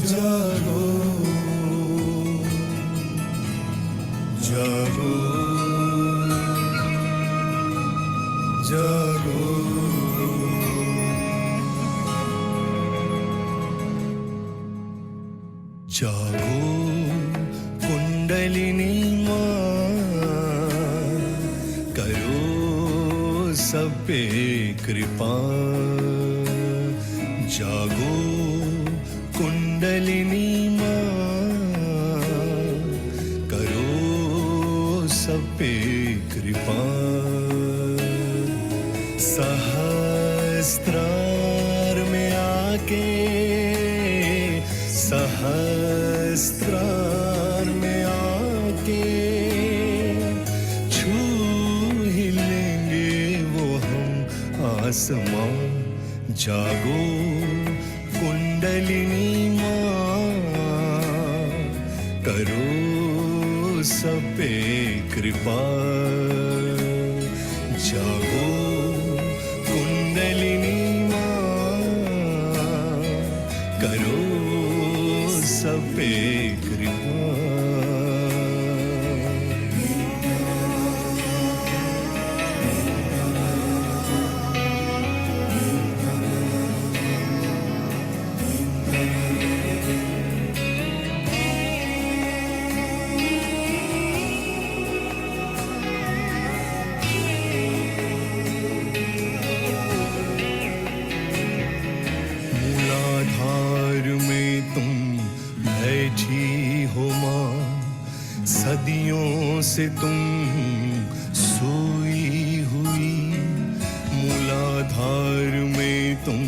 जागो जागो जागो जागो कुंडलिनी माँ करो सब पे कृपा जागो कुंडलिनी माँ करो सब पे कृपा सहस्त्रार में आके सहस्त्रार में आके छू ही लेंगे वो हम आसमां जागो कुंडलिनी माँ करो सब पे कृपा जागो कुंडलिनी माँ करो सब पे कृपा मूलाधार में तुम बैठी हो माँ सदियों से तुम सोई हुई मूलाधार में तुम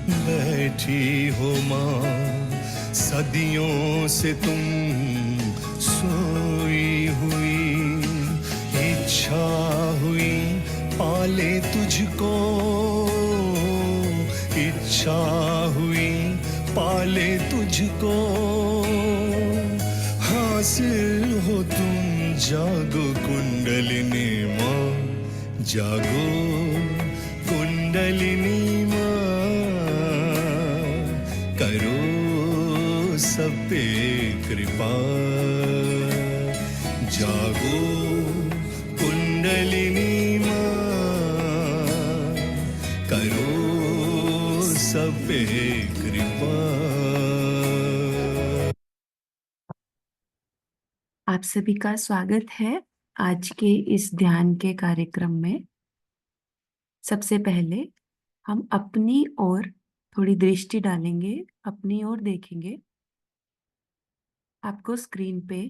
बैठी हो माँ सदियों से तुम सोई हुई इच्छा हुई पाले तुझको इच्छा हुई पाले तुझको हासिल हो तुम जागो कुंडलिनी माँ जागो कुंडलिनी माँ करो सब पे कृपा जागो कुंडलिनी माँ करो सब पे कृपा। आप सभी का स्वागत है आज के इस ध्यान के कार्यक्रम में। सबसे पहले हम अपनी ओर थोड़ी दृष्टि डालेंगे, अपनी ओर देखेंगे। आपको स्क्रीन पे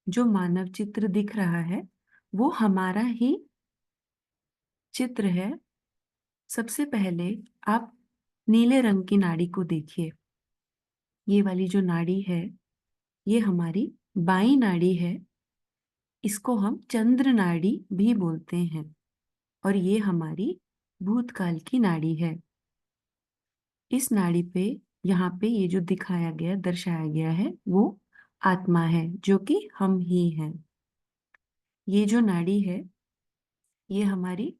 जो मानव चित्र दिख रहा है वो हमारा ही चित्र है। सबसे पहले आप नीले रंग की नाड़ी को देखिए। ये वाली जो नाड़ी है ये हमारी बाईं नाड़ी है। इसको हम चंद्र नाड़ी भी बोलते हैं और ये हमारी भूतकाल की नाड़ी है। इस नाड़ी पे यहाँ पे ये जो दिखाया गया दर्शाया गया है वो आत्मा है जो कि हम ही हैं। ये जो नाड़ी है ये हमारी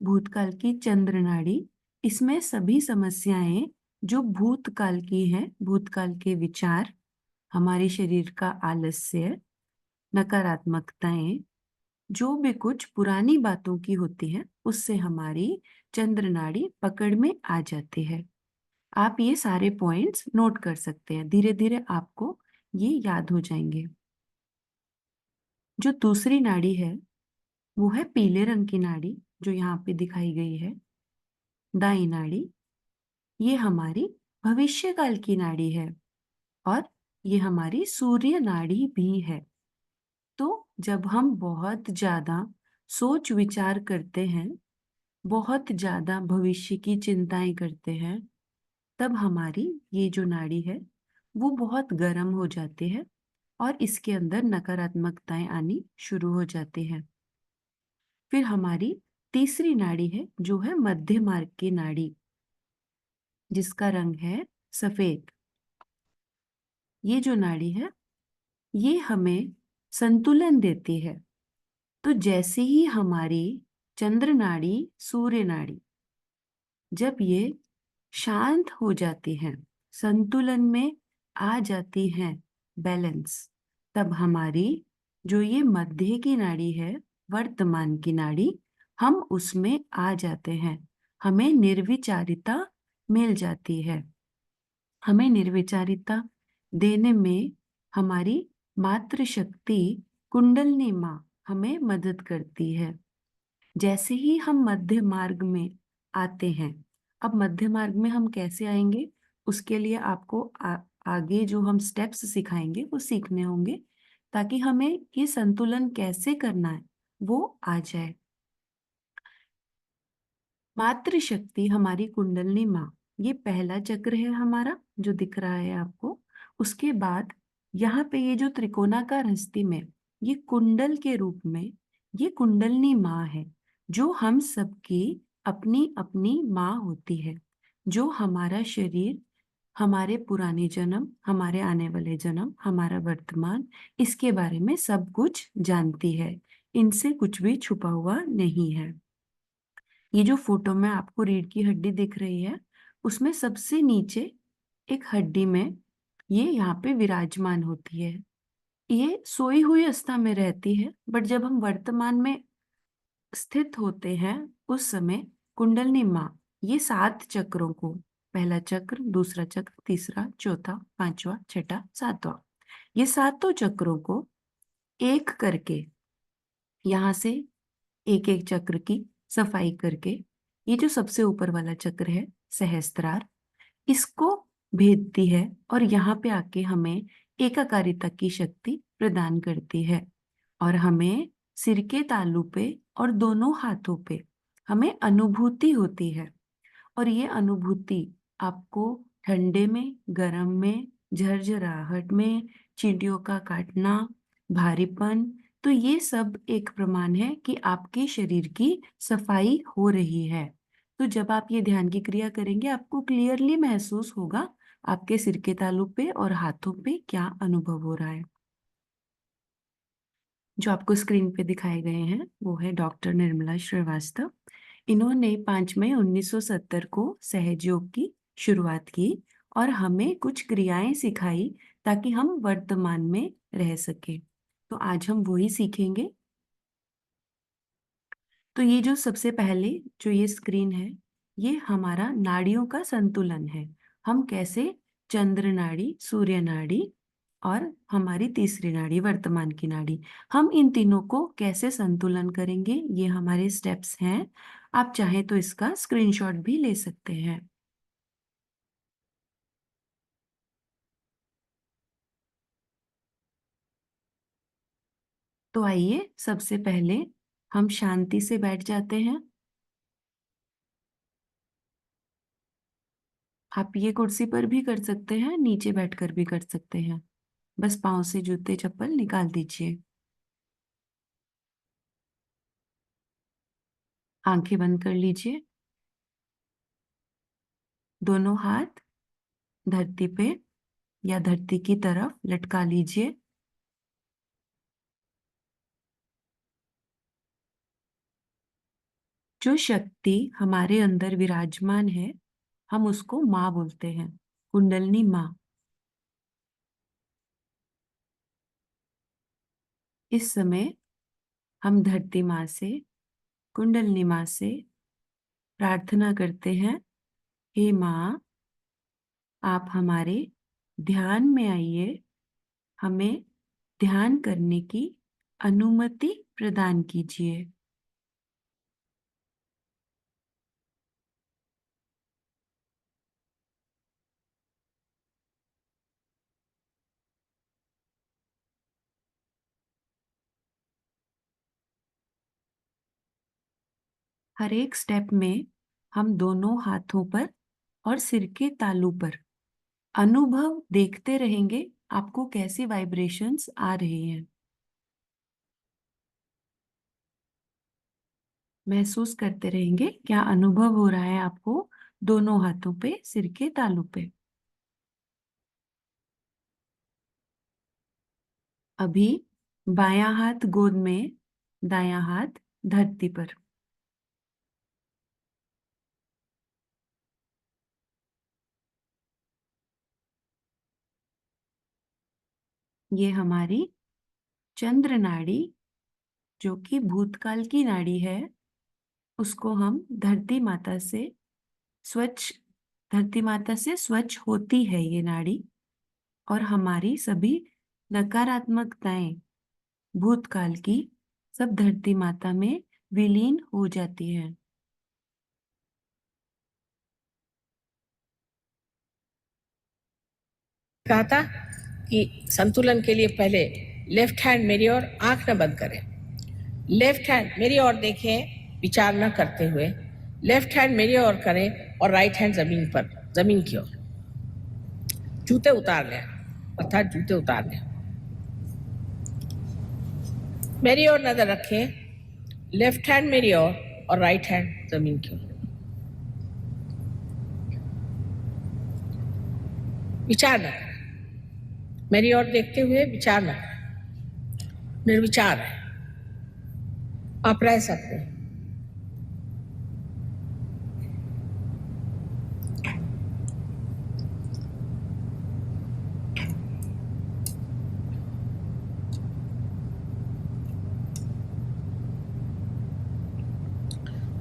भूतकाल की चंद्र नाड़ी। इसमें सभी समस्याएं जो भूतकाल की हैं, भूतकाल के विचार, हमारे शरीर का आलस्य, नकारात्मकताएं, जो भी कुछ पुरानी बातों की होती है उससे हमारी चंद्र नाड़ी पकड़ में आ जाती है। आप ये सारे पॉइंट्स नोट कर सकते हैं, धीरे धीरे आपको ये याद हो जाएंगे। जो दूसरी नाड़ी है वो है पीले रंग की नाड़ी जो यहाँ पे दिखाई गई है, दाई नाड़ी। ये हमारी भविष्यकाल की नाड़ी है और ये हमारी सूर्य नाड़ी भी है। तो जब हम बहुत ज्यादा सोच विचार करते हैं, बहुत ज्यादा भविष्य की चिंताएं करते हैं, तब हमारी ये जो नाड़ी है वो बहुत गर्म हो जाती है और इसके अंदर नकारात्मकताएं आनी शुरू हो जाती हैं। फिर हमारी तीसरी नाड़ी है जो है मध्य मार्ग की नाड़ी, जिसका रंग है सफेद। ये जो नाड़ी है ये हमें संतुलन देती है। तो जैसे ही हमारी चंद्र नाड़ी, सूर्य नाड़ी जब ये शांत हो जाती हैं, संतुलन में आ जाती हैं, बैलेंस, तब हमारी जो ये मध्य की नाड़ी है, वर्तमान की नाड़ी, हम उसमें आ जाते हैं। हमें निर्विचारिता मिल जाती है। हमें निर्विचारिता देने में हमारी मातृशक्ति कुंडलिनी माँ हमें मदद करती है। जैसे ही हम मध्य मार्ग में आते हैं, अब मध्य मार्ग में हम कैसे आएंगे, उसके लिए आपको आगे जो हम स्टेप्स सिखाएंगे वो सीखने होंगे, ताकि हमें ये संतुलन कैसे करना है वो आ जाए। मातृशक्ति हमारी कुंडलिनी माँ, ये पहला चक्र है हमारा जो दिख रहा है आपको। उसके बाद यहाँ पे ये जो त्रिकोणाकार हस्ती में ये कुंडल के रूप में ये कुंडलिनी माँ है, जो हम सबकी अपनी अपनी माँ होती है, जो हमारा शरीर, हमारे पुराने जन्म, हमारे आने वाले जन्म, हमारा वर्तमान, इसके बारे में सब कुछ जानती है। इनसे कुछ भी छुपा हुआ नहीं है। ये जो फोटो में आपको रीढ़ की हड्डी दिख रही है, उसमें सबसे नीचे एक हड्डी में ये यहाँ पे विराजमान होती है। ये सोई हुई अवस्था में रहती है, बट जब हम वर्तमान में स्थित होते हैं उस समय कुंडलिनी माँ ये 7 चक्रों को, पहला चक्र, दूसरा चक्र, तीसरा, चौथा, पांचवा, छठा, सातवां, ये सातों चक्रों को एक करके यहाँ से एक एक चक्र की सफाई करके, ये जो सबसे ऊपर वाला चक्र है सहस्त्रार, इसको भेदती है और यहाँ पे आके हमें एकाकारिता की शक्ति प्रदान करती है। और हमें सिर के तालू पे और दोनों हाथों पे हमें अनुभूति होती है। और ये अनुभूति आपको ठंडे में, गर्म में, झरझराहट में, चींटियों का काटना, भारीपन, तो ये सब एक प्रमाण है कि आपके शरीर की सफाई हो रही है। तो जब आप ये ध्यान की क्रिया करेंगे आपको क्लियरली महसूस होगा आपके सिर के तालू पे और हाथों पे क्या अनुभव हो रहा है। जो आपको स्क्रीन पे दिखाए गए हैं वो है डॉक्टर निर्मला श्रीवास्तव। इन्होंने 5 मई 1970 को सहजयोग की शुरुआत की और हमें कुछ क्रियाएं सिखाई ताकि हम वर्तमान में रह सके। तो आज हम वही सीखेंगे। तो ये जो सबसे पहले जो ये स्क्रीन है, ये हमारा नाड़ियों का संतुलन है। हम कैसे चंद्र नाड़ी, सूर्य नाड़ी और हमारी तीसरी नाड़ी वर्तमान की नाड़ी, हम इन तीनों को कैसे संतुलन करेंगे, ये हमारे स्टेप्स हैं। आप चाहें तो इसका स्क्रीनशॉट भी ले सकते हैं। तो आइए सबसे पहले हम शांति से बैठ जाते हैं। आप ये कुर्सी पर भी कर सकते हैं, नीचे बैठकर भी कर सकते हैं। बस पाँव से जूते चप्पल निकाल दीजिए। आंखें बंद कर लीजिए। दोनों हाथ धरती पे या धरती की तरफ लटका लीजिए। जो शक्ति हमारे अंदर विराजमान है, हम उसको माँ बोलते हैं, कुंडलिनी माँ। इस समय हम धरती माँ से, कुंडलिनी माँ से प्रार्थना करते हैं, हे माँ, आप हमारे ध्यान में आइए, हमें ध्यान करने की अनुमति प्रदान कीजिए। हर एक स्टेप में हम दोनों हाथों पर और सिर के तालू पर अनुभव देखते रहेंगे आपको कैसी वाइब्रेशंस आ रही हैं। महसूस करते रहेंगे क्या अनुभव हो रहा है आपको दोनों हाथों पे, सिर के तालू पे। अभी बायां हाथ गोद में, दायां हाथ धरती पर। ये हमारी चंद्र नाड़ी, जो कि भूतकाल की नाड़ी है, उसको हम स्वच्छ धरती माता से स्वच्छ होती है ये नाड़ी, और हमारी सभी नकारात्मकताएं भूतकाल की सब धरती माता में विलीन हो जाती है। कहा था कि संतुलन के लिए पहले लेफ्ट हैंड मेरी ओर, आंख न बंद करें। लेफ्ट हैंड मेरी ओर देखें, विचार न करते हुए। लेफ्ट हैंड मेरी ओर करें और राइट हैंड जमीन की ओर। जूते उतार लें, अर्थात जूते उतार लें। मेरी ओर नजर रखें, लेफ्ट हैंड मेरी ओर और राइट हैंड जमीन की ओर। विचार न करें, मेरी ओर देखते हुए विचार न करें। निर्विचार है, आप रह सकते हैं।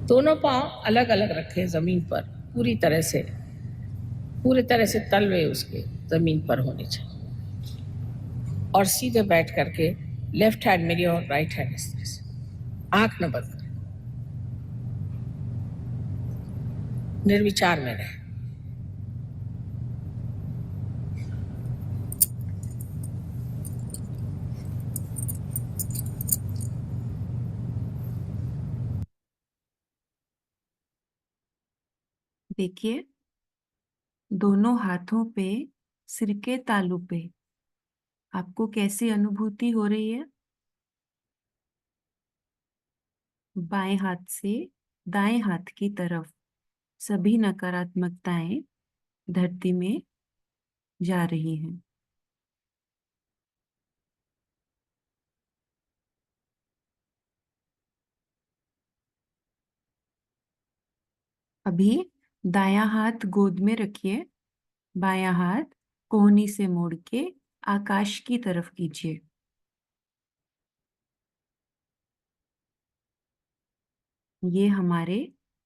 दोनों पांव अलग अलग रखें जमीन पर, पूरी तरह से तलवे उसके जमीन पर होने चाहिए। और सीधे बैठ करके लेफ्ट हैंड मेरी और राइट हैंड इस तरह से, आंख न बंद करें, निर्विचार में रहें। देखिए दोनों हाथों पे, सिर के तालू पे आपको कैसी अनुभूति हो रही है। बाएं हाथ से दाएं हाथ की तरफ सभी नकारात्मकताएं धरती में जा रही हैं। अभी दायां हाथ गोद में रखिए, बायां हाथ कोहनी से मोड़ के आकाश की तरफ कीजिए। ये हमारे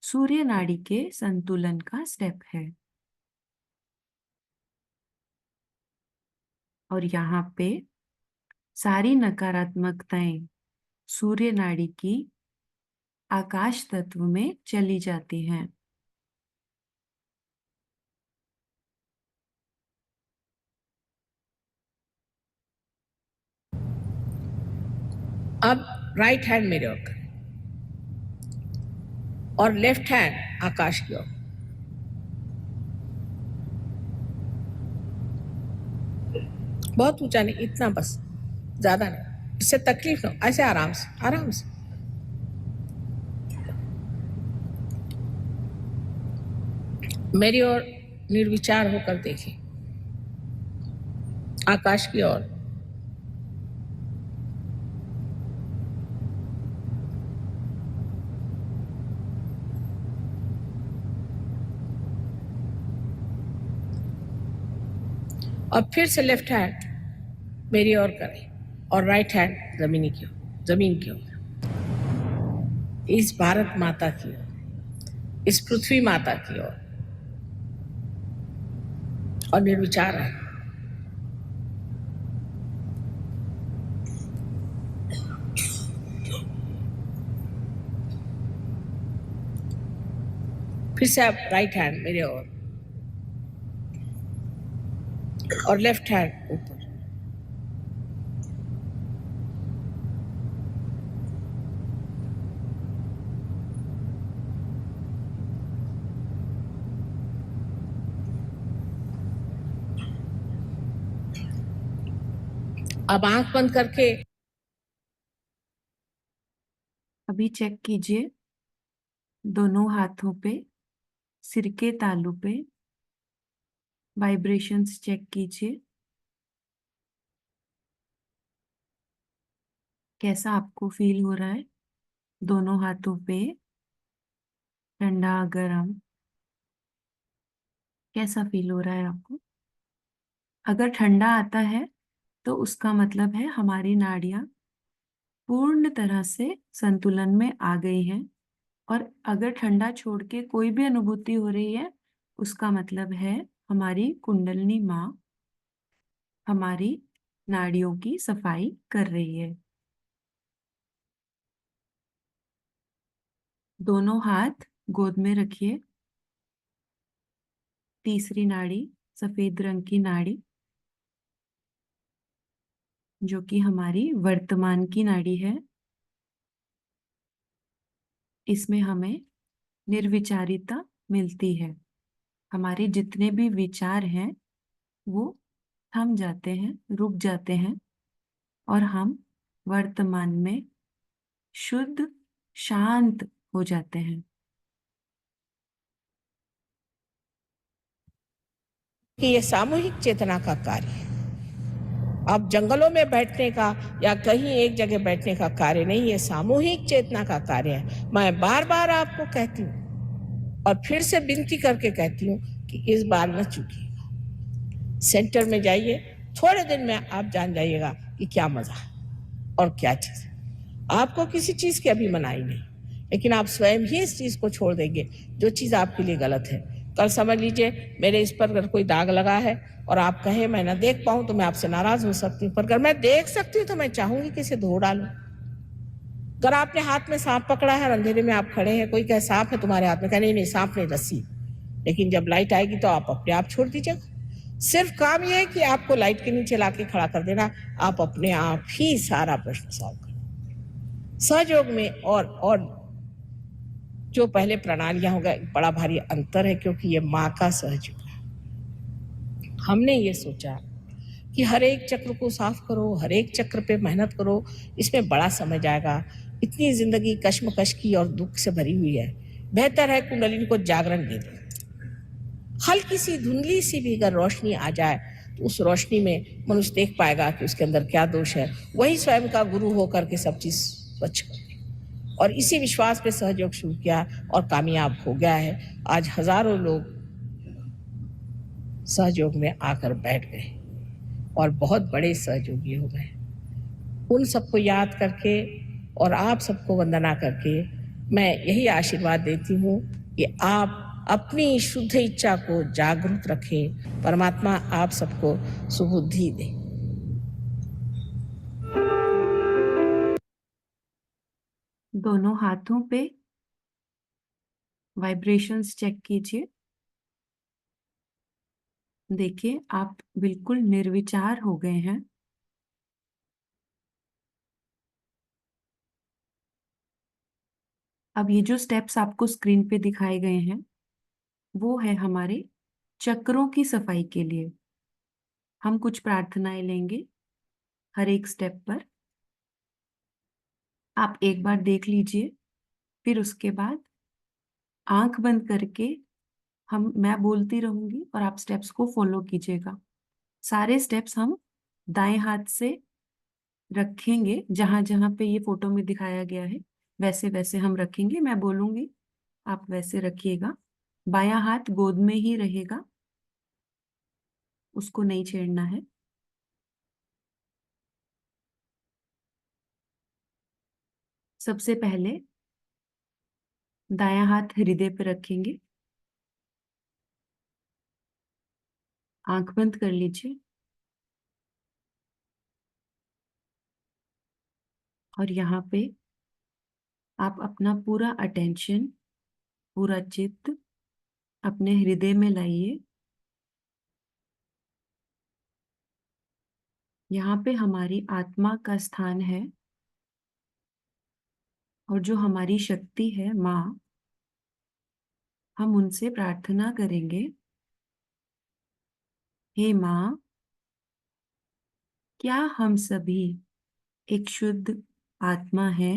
सूर्य नाड़ी के संतुलन का स्टेप है। और यहाँ पे सारी नकारात्मकताएं सूर्य नाड़ी की आकाश तत्व में चली जाती हैं। अब राइट हैंड मेरे ओर करें और लेफ्ट हैंड आकाश की ओर। बहुत ऊंचा नहीं, इतना बस, ज्यादा नहीं, इससे तकलीफ ना हो, ऐसे आराम से आराम से। मेरी ओर निर्विचार होकर देखें, आकाश की ओर। और फिर से लेफ्ट हैंड मेरी ओर करें और राइट हैंड जमीन की ओर। इस भारत माता की ओर, इस पृथ्वी माता की ओर, और निर्विचार है। फिर से आप राइट हैंड मेरे ओर और लेफ्ट हैंड ऊपर। अब आंख बंद करके अभी चेक कीजिए दोनों हाथों पे, सिर के तालू पे वाइब्रेशंस चेक कीजिए। कैसा आपको फील हो रहा है दोनों हाथों पे? ठंडा, गरम, कैसा फील हो रहा है आपको? अगर ठंडा आता है तो उसका मतलब है हमारी नाड़ियां पूर्ण तरह से संतुलन में आ गई हैं। और अगर ठंडा छोड़ के कोई भी अनुभूति हो रही है, उसका मतलब है हमारी कुंडलिनी माँ हमारी नाड़ियों की सफाई कर रही है। दोनों हाथ गोद में रखिए। तीसरी नाड़ी, सफेद रंग की नाड़ी, जो कि हमारी वर्तमान की नाड़ी है, इसमें हमें निर्विचारिता मिलती है। हमारे जितने भी विचार हैं वो थम जाते हैं, रुक जाते हैं, और हम वर्तमान में शुद्ध, शांत हो जाते हैं। कि ये सामूहिक चेतना का कार्य है। अब जंगलों में बैठने का या कहीं एक जगह बैठने का कार्य नहीं, ये सामूहिक चेतना का कार्य है। मैं बार बार आपको कहती हूँ और फिर से विनती करके कहती हूँ कि इस बार न चूकिएगा। सेंटर में जाइए, थोड़े दिन में आप जान जाइएगा कि क्या मजा है और क्या चीज है। आपको किसी चीज की अभी मनाही नहीं, लेकिन आप स्वयं ही इस चीज को छोड़ देंगे जो चीज आपके लिए गलत है। कल समझ लीजिए मेरे इस पर अगर कोई दाग लगा है और आप कहें मैं ना देख पाऊं तो मैं आपसे नाराज हो सकती हूँ, पर अगर मैं देख सकती हूँ तो मैं चाहूंगी कि इसे धो डालूं। अगर आपने हाथ में सांप पकड़ा है और अंधेरे में आप खड़े हैं, कोई कहे सांप है तुम्हारे हाथ में, कहे नहीं नहीं सांप नहीं, रस्सी। लेकिन जब लाइट आएगी तो आप अपने आप छोड़ दीजिएगा। सिर्फ काम यह है कि आपको लाइट के नीचे लाके खड़ा कर देना, आप अपने आप ही सारा प्रश्न सॉल्व कर सहयोग में। और जो पहले प्रणालियां होगा, बड़ा भारी अंतर है, क्योंकि ये माँ का सहयोग है। हमने ये सोचा कि हर एक चक्र को साफ करो, हर एक चक्र पे मेहनत करो, इसमें बड़ा समय जाएगा। इतनी जिंदगी कश्मकश की और दुख से भरी हुई है, बेहतर है कुंडलिनी को जागरण दे दो। हल्की सी धुंधली सी भी अगर रोशनी आ जाए तो उस रोशनी में मनुष्य देख पाएगा कि उसके अंदर क्या दोष है, वही स्वयं का गुरु होकर के सब चीज स्वच्छ कर दे। और इसी विश्वास पे सहयोग शुरू किया और कामयाब हो गया है। आज हजारों लोग सहयोग में आकर बैठ गए और बहुत बड़े सहयोगी हो गए। उन सबको याद करके और आप सबको वंदना करके मैं यही आशीर्वाद देती हूँ कि आप अपनी शुद्ध इच्छा को जागरूक रखें। परमात्मा आप सबको सुबुद्धि दे। दोनों हाथों पे वाइब्रेशंस चेक कीजिए। देखिए आप बिल्कुल निर्विचार हो गए हैं। अब ये जो स्टेप्स आपको स्क्रीन पे दिखाए गए हैं वो है हमारे चक्रों की सफाई के लिए। हम कुछ प्रार्थनाएं लेंगे हर एक स्टेप पर। आप एक बार देख लीजिए, फिर उसके बाद आंख बंद करके मैं बोलती रहूंगी और आप स्टेप्स को फॉलो कीजिएगा। सारे स्टेप्स हम दाएं हाथ से रखेंगे, जहां जहां पे ये फोटो में दिखाया गया है वैसे वैसे हम रखेंगे। मैं बोलूंगी, आप वैसे रखिएगा। बायां हाथ गोद में ही रहेगा, उसको नहीं छेड़ना है। सबसे पहले दायां हाथ हृदय पे रखेंगे। आंख बंद कर लीजिए और यहाँ पे आप अपना पूरा अटेंशन, पूरा चित्त अपने हृदय में लाइए। यहाँ पे हमारी आत्मा का स्थान है और जो हमारी शक्ति है माँ, हम उनसे प्रार्थना करेंगे, हे माँ, क्या हम सभी एक शुद्ध आत्मा हैं?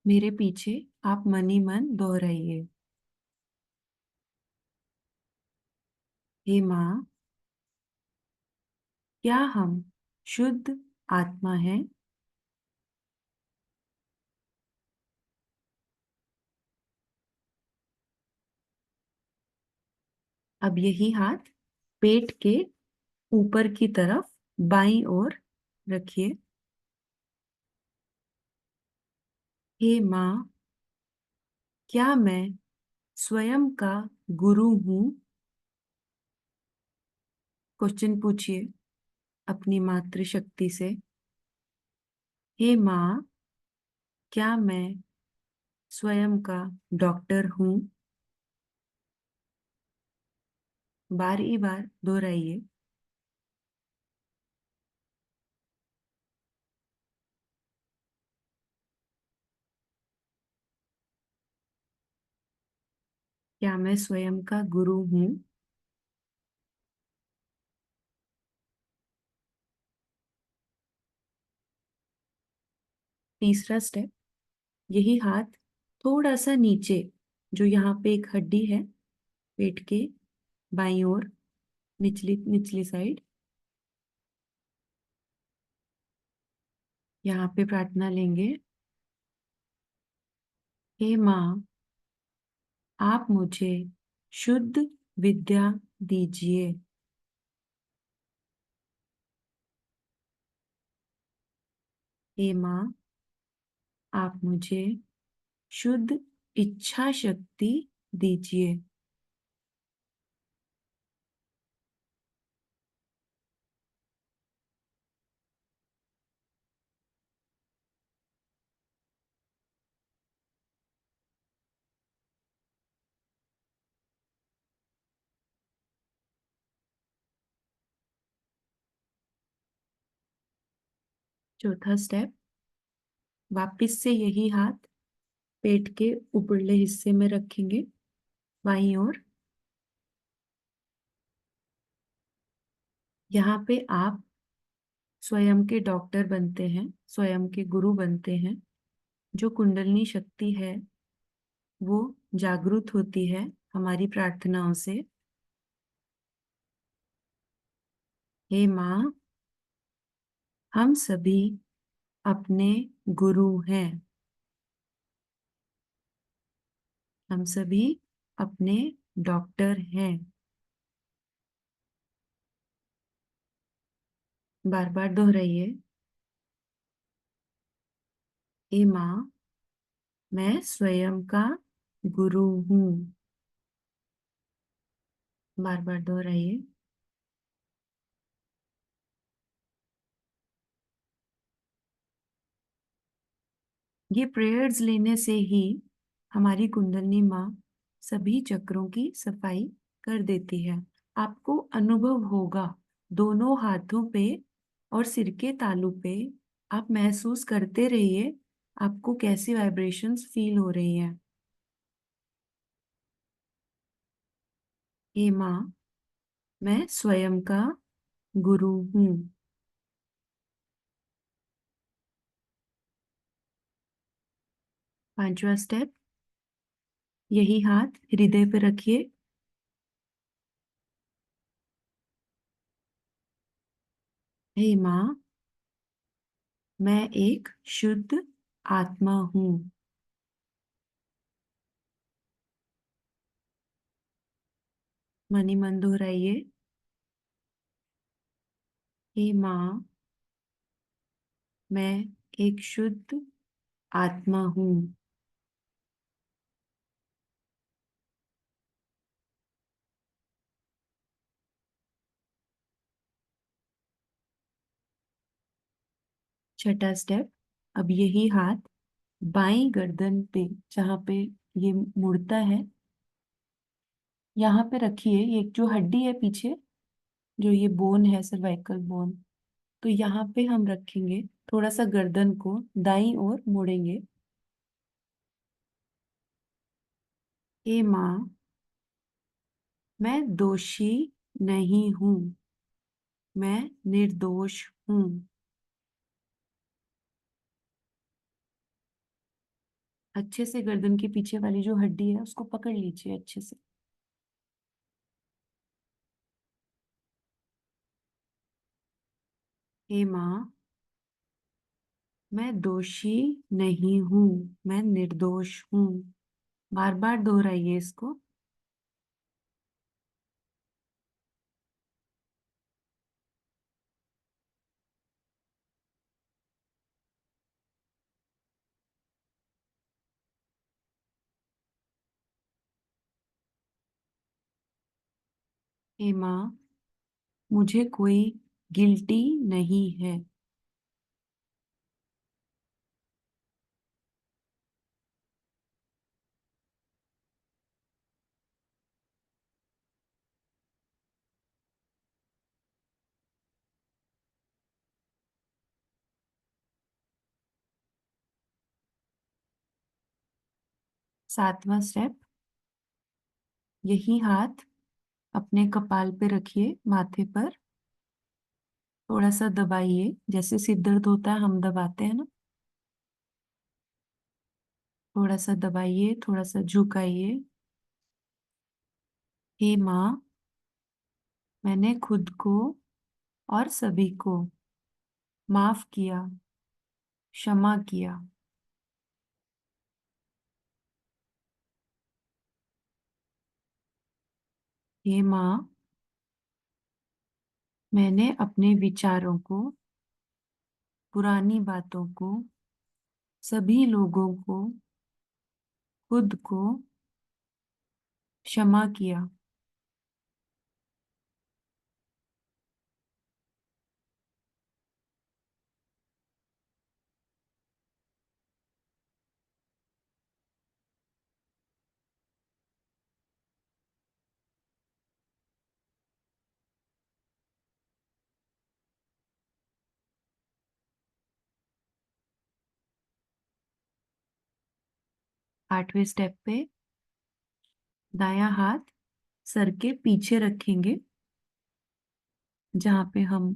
मेरे पीछे आप मन ही मन दोहराइए। हे माँ, क्या हम शुद्ध आत्मा हैं? अब यही हाथ पेट के ऊपर की तरफ बाईं ओर रखिए। हे माँ, क्या मैं स्वयं का गुरु हूँ? क्वेश्चन पूछिए अपनी मातृशक्ति से। हे माँ, क्या मैं स्वयं का डॉक्टर हूँ? बार ही बार दोहराइए। क्या मैं स्वयं का गुरु हूँ? तीसरा स्टेप, यही हाथ थोड़ा सा नीचे, जो यहाँ पे एक हड्डी है पेट के बाईं ओर, निचली निचली साइड, यहाँ पे प्रार्थना लेंगे। हे माँ, आप मुझे शुद्ध विद्या दीजिए। हे माँ, आप मुझे शुद्ध इच्छा शक्ति दीजिए। चौथा स्टेप, वापिस से यही हाथ पेट के ऊपरले हिस्से में रखेंगे बाईं ओर। यहाँ पे आप स्वयं के डॉक्टर बनते हैं, स्वयं के गुरु बनते हैं। जो कुंडलिनी शक्ति है वो जागृत होती है हमारी प्रार्थनाओं से। हे माँ, हम सभी अपने गुरु हैं। हम सभी अपने डॉक्टर हैं। बार बार दोहराइए। हे माँ, मैं स्वयं का गुरु हूँ। बार बार दोहराइए। ये प्रेयर्स लेने से ही हमारी कुंडलिनी माँ सभी चक्रों की सफाई कर देती है। आपको अनुभव होगा दोनों हाथों पे और सिर के तालू पे। आप महसूस करते रहिए आपको कैसी वाइब्रेशंस फील हो रही हैं। हे माँ, मैं स्वयं का गुरु हूँ। पांचवा स्टेप, यही हाथ हृदय पे रखिए। हे माँ, मैं एक शुद्ध आत्मा हूँ। मनी मन दोहराइए। हे माँ, मैं एक शुद्ध आत्मा हूँ। छठा स्टेप, अब यही हाथ बाईं गर्दन पे, जहाँ पे ये मुड़ता है, यहाँ पे रखिए। ये जो हड्डी है पीछे, जो ये बोन है, सर्वाइकल बोन, तो यहाँ पे हम रखेंगे। थोड़ा सा गर्दन को दाईं ओर मोड़ेंगे। हे माँ, मैं दोषी नहीं हूँ। मैं निर्दोष हूँ। अच्छे से गर्दन के पीछे वाली जो हड्डी है उसको पकड़ लीजिए अच्छे से। हे माँ, मैं दोषी नहीं हूँ, मैं निर्दोष हूँ। बार बार दोहराइए इसको। हे माँ, मुझे कोई गिल्टी नहीं है। 7वां स्टेप, यही हाथ अपने कपाल पे रखिए, माथे पर थोड़ा सा दबाइए, जैसे सिर दर्द होता है हम दबाते हैं ना। थोड़ा सा दबाइए, थोड़ा सा झुकाइए। हे माँ, मैंने खुद को और सभी को माफ किया, क्षमा किया। हे माँ, मैंने अपने विचारों को, पुरानी बातों को, सभी लोगों को, खुद को क्षमा किया। 8वें स्टेप पे दायां हाथ सर के पीछे रखेंगे, जहां पे हम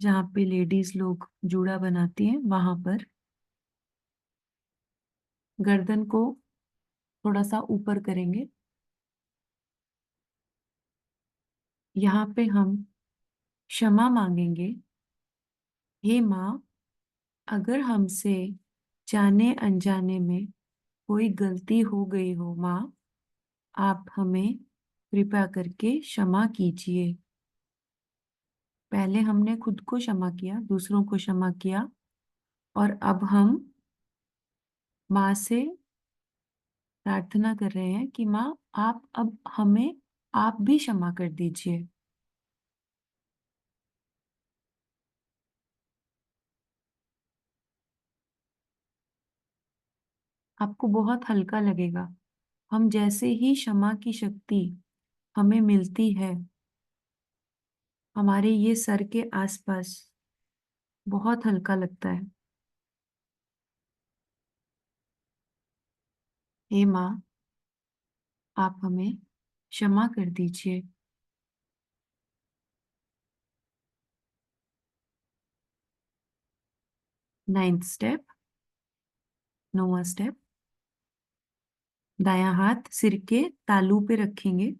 जहां पे लेडीज लोग जूड़ा बनाती हैं वहां पर। गर्दन को थोड़ा सा ऊपर करेंगे। यहाँ पे हम क्षमा मांगेंगे। हे माँ, अगर हमसे जाने अनजाने में कोई गलती हो गई हो माँ, आप हमें कृपया करके क्षमा कीजिए। पहले हमने खुद को क्षमा किया, दूसरों को क्षमा किया, और अब हम माँ से प्रार्थना कर रहे हैं कि माँ, आप अब हमें आप भी क्षमा कर दीजिए। आपको बहुत हल्का लगेगा। हम जैसे ही क्षमा की शक्ति हमें मिलती है, हमारे ये सर के आसपास बहुत हल्का लगता है। हे माँ, आप हमें क्षमा कर दीजिए। 9th स्टेप, 9वां स्टेप, दायां हाथ सिर के तालू पे रखेंगे,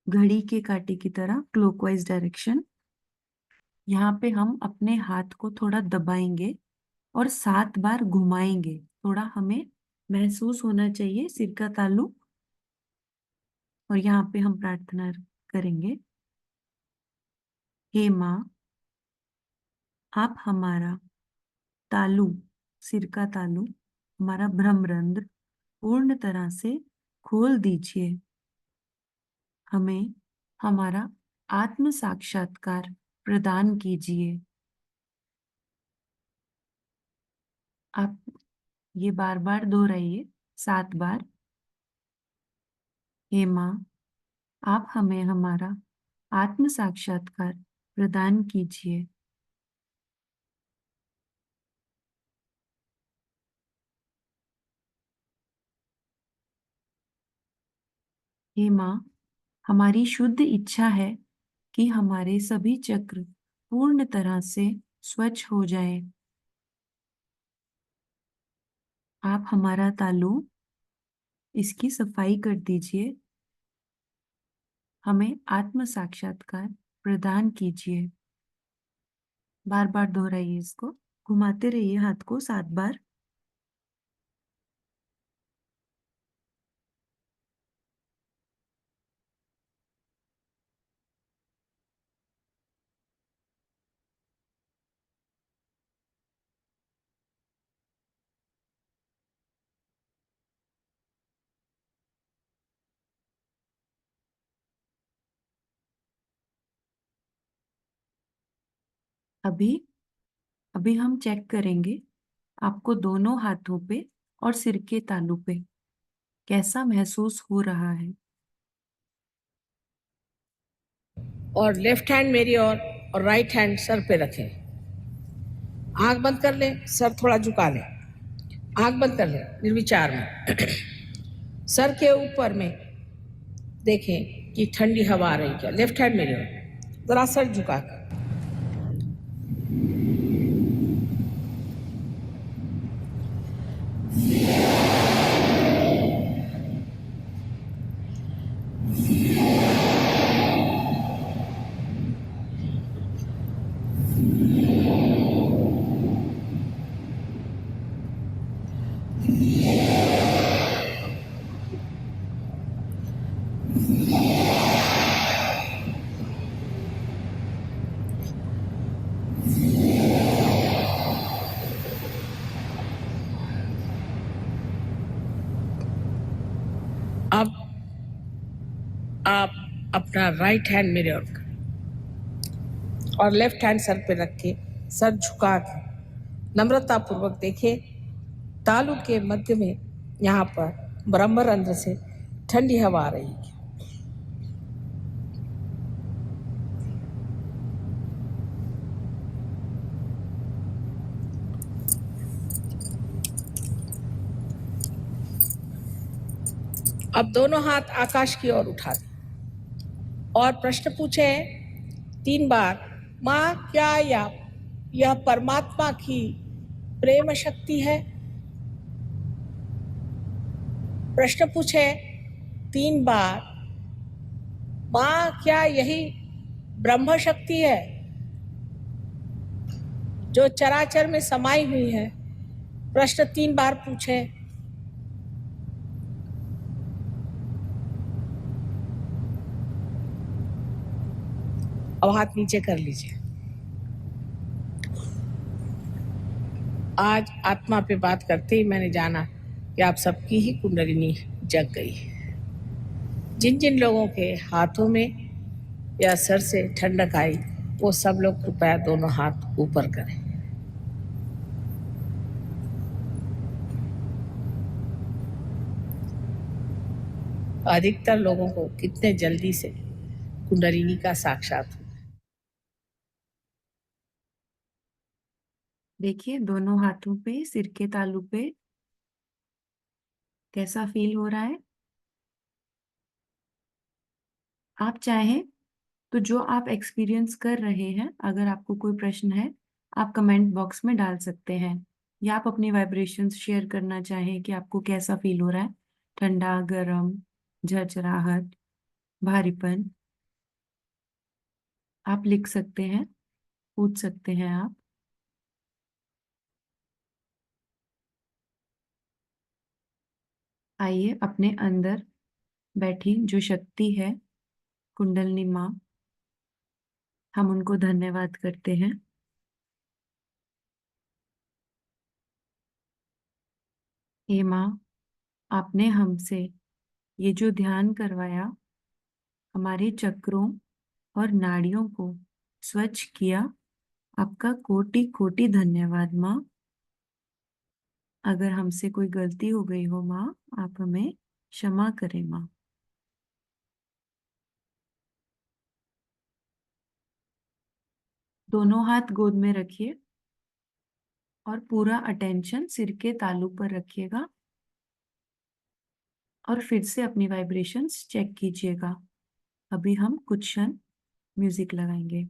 घड़ी के कांटे की तरह क्लॉकवाइज डायरेक्शन। यहाँ पे हम अपने हाथ को थोड़ा दबाएंगे और 7 बार घुमाएंगे। थोड़ा हमें महसूस होना चाहिए सिर का तालू। और यहाँ पे हम प्रार्थना करेंगे। हे माँ, आप हमारा तालु, सिर का तालु, हमारा ब्रह्मरंध्र पूर्ण तरह से खोल दीजिए। हमें हमारा आत्म साक्षात्कार प्रदान कीजिए। आप ये बार बार दोहराइए, 7 बार। हे माँ, आप हमें हमारा आत्म साक्षात्कार प्रदान कीजिए। हे माँ, हमारी शुद्ध इच्छा है कि हमारे सभी चक्र पूर्ण तरह से स्वच्छ हो जाएं। आप हमारा तालु इसकी सफाई कर दीजिए। हमें आत्म साक्षात्कार प्रदान कीजिए। बार बार दोहराइए इसको, घुमाते रहिए हाथ को 7 बार। अभी अभी हम चेक करेंगे आपको दोनों हाथों पे और सिर के तालू पे कैसा महसूस हो रहा है। और लेफ्ट हैंड मेरी और राइट हैंड सर पे रखें। आंख बंद कर लें, सर थोड़ा झुका लें। आंख बंद कर लें निर्विचार में। सर के ऊपर में देखें कि ठंडी हवा आ रही क्या। लेफ्ट हैंड मेरी ओर, जरा सर झुका कर। अब आप अपना राइट हैंड मेरे ओर करें और लेफ्ट हैंड सर पे रख के सर झुका के नम्रता पूर्वक देखिए तालु के मध्य में यहाँ पर ब्रह्मरंध्र से ठंडी हवा आ रही है। अब दोनों हाथ आकाश की ओर उठा दें और प्रश्न पूछे 3 बार, माँ क्या यह परमात्मा की प्रेम शक्ति है? प्रश्न पूछे 3 बार, माँ क्या यही ब्रह्म शक्ति है जो चराचर में समाई हुई है? प्रश्न 3 बार पूछे। अब हाथ नीचे कर लीजिए। आज आत्मा पे बात करते ही मैंने जाना कि आप सबकी ही कुंडलिनी जग गई है। जिन जिन लोगों के हाथों में या सर से ठंडक आई वो सब लोग कृपया दोनों हाथ ऊपर करें। अधिकतर लोगों को कितने जल्दी से कुंडलिनी का साक्षात हुआ। देखिए दोनों हाथों पे सिर के तालू पे कैसा फील हो रहा है। आप चाहें तो जो आप एक्सपीरियंस कर रहे हैं, अगर आपको कोई प्रश्न है आप कमेंट बॉक्स में डाल सकते हैं, या आप अपनी वाइब्रेशंस शेयर करना चाहें कि आपको कैसा फील हो रहा है, ठंडा, गर्म, झरझराहट, भारीपन। आप लिख सकते हैं, पूछ सकते हैं आप। आइए अपने अंदर बैठी जो शक्ति है कुंडलिनी माँ, हम उनको धन्यवाद करते हैं। हे माँ, आपने हमसे ये जो ध्यान करवाया, हमारे चक्रों और नाड़ियों को स्वच्छ किया, आपका कोटि कोटि धन्यवाद माँ। अगर हमसे कोई गलती हो गई हो माँ, आप हमें क्षमा करें माँ। दोनों हाथ गोद में रखिए और पूरा अटेंशन सिर के तालू पर रखिएगा और फिर से अपनी वाइब्रेशंस चेक कीजिएगा। अभी हम कुछ क्षण म्यूजिक लगाएंगे।